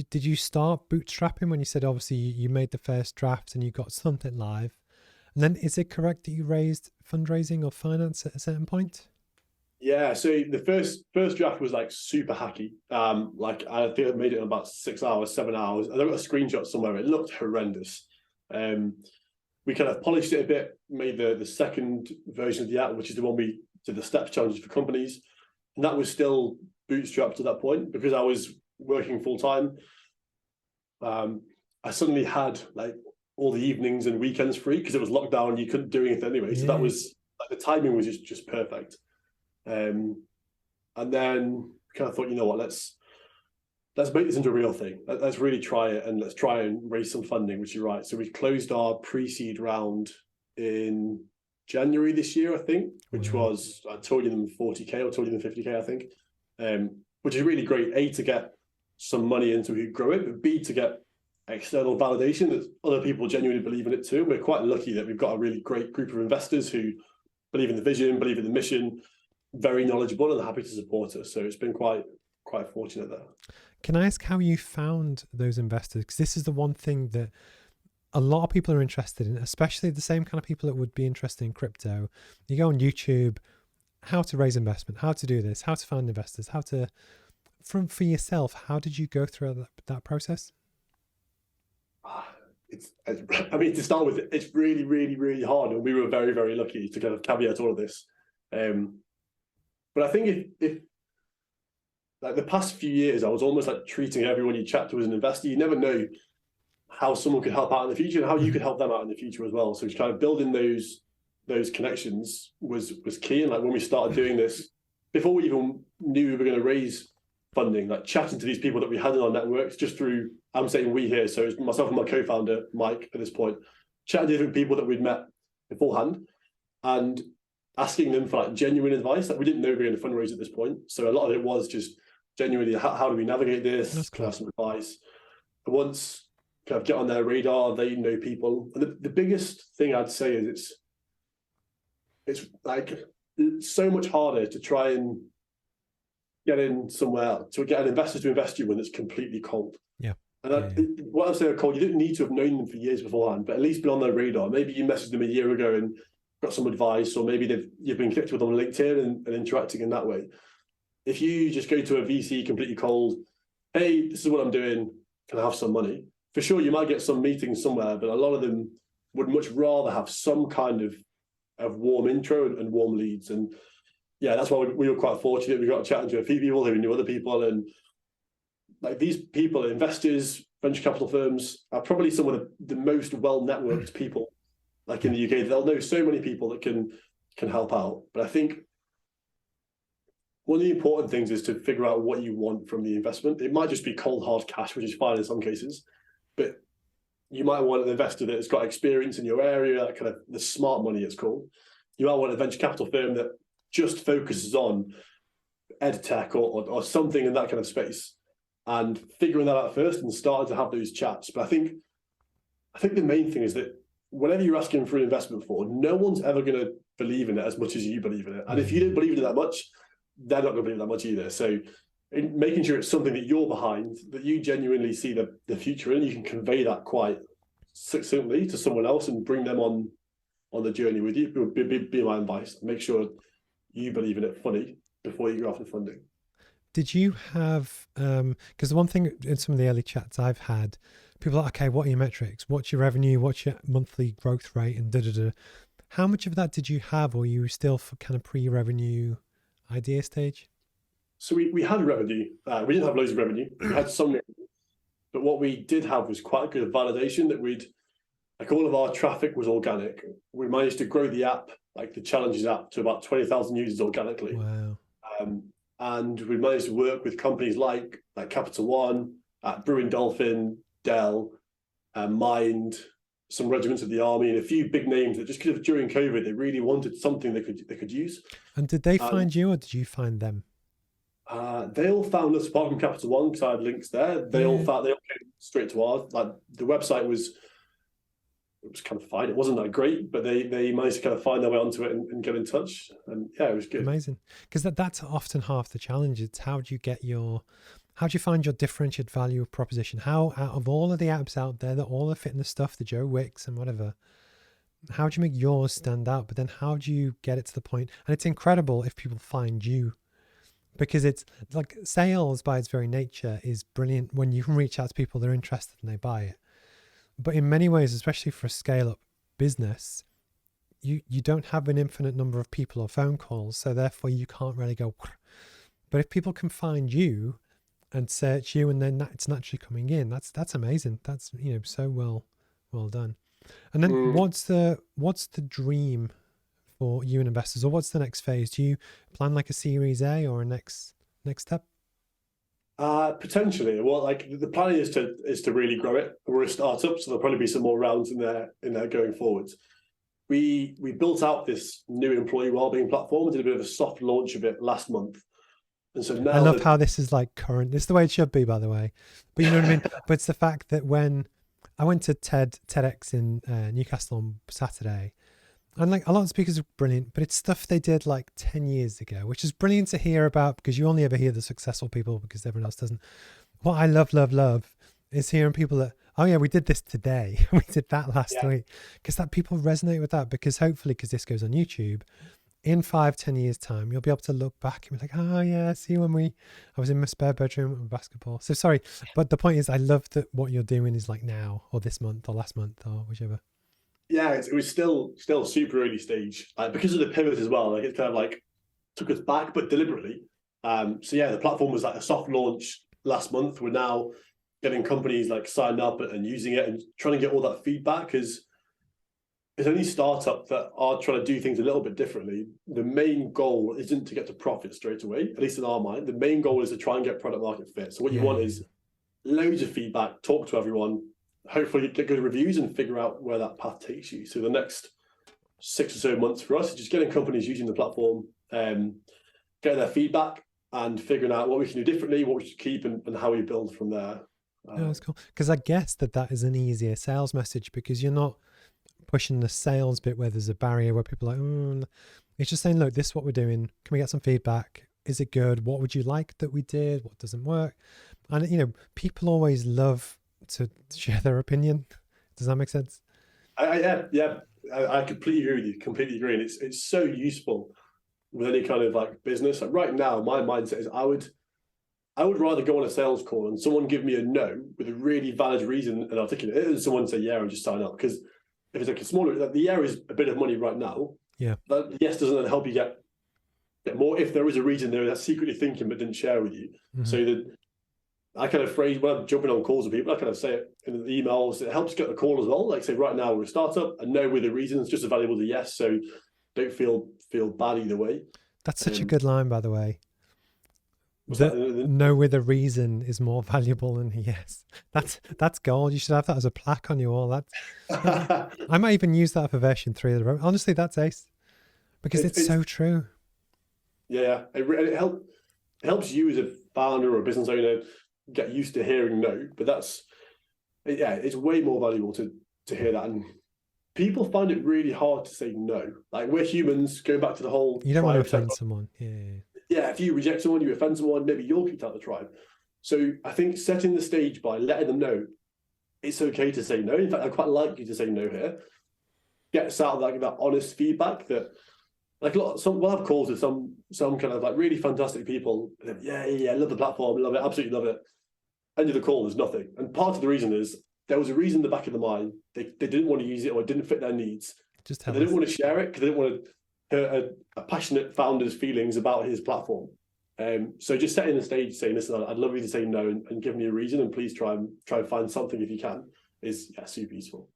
did you start bootstrapping when you said obviously you made the first draft and you got something live? And then is it correct that you raised fundraising or finance at a certain point? Yeah, so the first draft was like super hacky. Like I think I made it in about 6 hours, 7 hours. And I've got a screenshot somewhere. It looked horrendous. We kind of polished it a bit, made the second version of the app, which is the one we did the steps challenges for companies. And that was still bootstrapped at that point because I was working full time. I suddenly had like all the evenings and weekends free because it was lockdown. You couldn't do anything anyway. So that was like the timing was just perfect. And then kind of thought, you know what, let's make this into a real thing. Let's really try it and let's try and raise some funding, which you're right. So we closed our pre-seed round in January this year, I think, which was, I told you them 40K or told you them 50K, I think, which is really great. A, to get some money into who grow it, but B, to get external validation that other people genuinely believe in it too. We're quite lucky that we've got a really great group of investors who believe in the vision, believe in the mission, very knowledgeable and happy to support us. So it's been quite fortunate there. Can I ask how you found those investors? Because this is the one thing that a lot of people are interested in, especially the same kind of people that would be interested in crypto. You go on YouTube, how to raise investment, how to do this, how to find investors, for yourself, how did you go through that process? To start with, it's really, really, really hard. And we were very, very lucky to kind of caveat all of this. But I think if like the past few years, I was almost like treating everyone you chat to as an investor. You never know how someone could help out in the future and how you could help them out in the future as well. So just kind of building those connections was key. And like when we started doing this, before we even knew we were going to raise funding, like chatting to these people that we had in our networks just through, I'm saying we here, so it's myself and my co-founder, Mike, at this point, chatting to different people that we'd met beforehand and asking them for like genuine advice. Like we didn't know we were going to fundraise at this point. So a lot of it was just genuinely, how do we navigate this? Can I have some advice? And once kind of get on their radar, they know people. And the biggest thing I'd say is it's so much harder to try and get in somewhere to get an investor to invest you when it's completely cold. Yeah. And what I'm saying cold, you didn't need to have known them for years beforehand, but at least be on their radar. Maybe you messaged them a year ago and got some advice, or maybe you've been connected with them on LinkedIn and interacting in that way. If you just go to a VC completely cold, hey, this is what I'm doing, can I have some money? For sure, you might get some meetings somewhere, but a lot of them would much rather have some kind of warm intro and warm leads. And yeah, that's why we were quite fortunate. We got chatting to a few people who knew other people, and like these people, investors, venture capital firms, are probably some of the most well-networked people like in the UK. They'll know so many people that can help out. But I think one of the important things is to figure out what you want from the investment. It might just be cold hard cash, which is fine in some cases, but you might want an investor that has got experience in your area, that kind of the smart money it's called. You might want a venture capital firm that just focuses on ed tech or something in that kind of space, and figuring that out first and starting to have those chats. But I think the main thing is that whatever you're asking for an investment for, no one's ever going to believe in it as much as you believe in it. And if you don't believe in it that much, they're not going to believe that much either. So making sure it's something that you're behind, that you genuinely see the future in, you can convey that quite succinctly to someone else and bring them on the journey with you would be my advice. Make sure you believe in it fully before you go after funding. Did you have, because the one thing in some of the early chats I've had, people are like, okay, what are your metrics? What's your revenue? What's your monthly growth rate? And da-da-da. How much of that did you have, or you were still for kind of pre-revenue idea stage? So we had revenue. We didn't have loads of revenue. We had some revenue. But what we did have was quite good validation that like all of our traffic was organic. We managed to grow the app, like the Challenges app, to about 20,000 users organically. Wow. And we managed to work with companies like Capital One, Brewing Dolphin, Dell, Mind, some regiments of the army, and a few big names that just could have, during COVID, they really wanted something they could use. And did they find you, or did you find them? They all found us, apart from Capital One, because I had links there. They all came straight to ours. Like the website was kind of fine. It wasn't that great, but they managed to kind of find their way onto it and get in touch. And yeah, it was good. Amazing. Because that's often half the challenge. It's how do you get your how do you find your differentiated value proposition? How, out of all of the apps out there that all are fitting the stuff, the Joe Wicks and whatever, how do you make yours stand out? But then how do you get it to the point? And it's incredible if people find you, because it's like sales by its very nature is brilliant when you can reach out to people that are interested and they buy it. But in many ways, especially for a scale up business, you don't have an infinite number of people or phone calls. So therefore you can't really go, but if people can find you and search you and then it's naturally coming in, that's amazing. That's, so well done. And then what's the dream for you and investors, or what's the next phase? Do you plan like a Series A or a next step? Potentially. Well, like the plan is to really grow it. We're a startup, so there'll probably be some more rounds in there going forward. We built out this new employee wellbeing platform and did a bit of a soft launch of it last month. And so now I love how this is like current. This is the way it should be, by the way. But you know what I mean? But it's the fact that when I went to TEDx in Newcastle on Saturday, and like a lot of speakers are brilliant, but it's stuff they did like 10 years ago, which is brilliant to hear about because you only ever hear the successful people because everyone else doesn't. What I love is hearing people that, oh yeah, we did this today. We did that last week, because that people resonate with that, because hopefully, because this goes on YouTube, in 5-10 years time, you'll be able to look back and be like, oh yeah, see when I was in my spare bedroom with basketball. So sorry, but the point is, I love that what you're doing is like now or this month or last month or whichever. Yeah, it was still super early stage, because of the pivot as well. Like it kind of like took us back, but deliberately. So yeah, the platform was like a soft launch last month. We're now getting companies like signed up and using it and trying to get all that feedback, because it's only startup that are trying to do things a little bit differently. The main goal isn't to get to profit straight away, at least in our mind. The main goal is to try and get product market fit. So what you want is loads of feedback, talk to everyone, hopefully get good reviews and figure out where that path takes you. So the next 6 or so months for us is just getting companies using the platform, getting their feedback and figuring out what we can do differently, what we should keep, and how we build from there. That's cool. Because I guess that is an easier sales message, because you're not pushing the sales bit where there's a barrier where people are like, it's just saying, look, this is what we're doing. Can we get some feedback? Is it good? What would you like that we did? What doesn't work? And, people always love to share their opinion. Does that make sense? I completely agree with you. Completely agree. And it's so useful with any kind of like business. Like right now, my mindset is I would rather go on a sales call and someone give me a no with a really valid reason and articulate it, and someone say yeah and just sign up. Because if it's like a smaller, like the yeah is a bit of money right now. Yeah. That yes doesn't then help you get more if there is a reason there that's secretly thinking but didn't share with you. Mm-hmm. So that I kind of phrase when I'm jumping on calls with people, I kind of say it in the emails. It helps get the call as well. Like say right now we're a startup, and no with a reason is just as valuable as a yes. So don't feel bad either way. That's such a good line, by the way. No with a reason is more valuable than yes. That's gold. You should have that as a plaque on your wall. I might even use that for version 3 of the road. Honestly, that's ace, because it's so true. Yeah, it helps you as a founder or a business owner get used to hearing no. But it's way more valuable to hear that. And people find it really hard to say no. Like we're humans. Going back to the whole, you don't want to offend someone. Yeah, if you reject someone, you offend someone, maybe you're kicked out of the tribe. So I think setting the stage by letting them know it's okay to say no. In fact, I quite like you to say no here. Get us out of like that honest feedback that, like we'll have calls with some kind of like really fantastic people. Yeah, love the platform, love it, absolutely love it. End of the call, there's nothing. And part of the reason is there was a reason in the back of the mind. They didn't want to use it or it didn't fit their needs. They didn't want to share it because they didn't want to a passionate founder's feelings about his platform. So just setting the stage, saying, listen, I'd love you to say no and give me a reason, and please try and find something if you can, is super useful.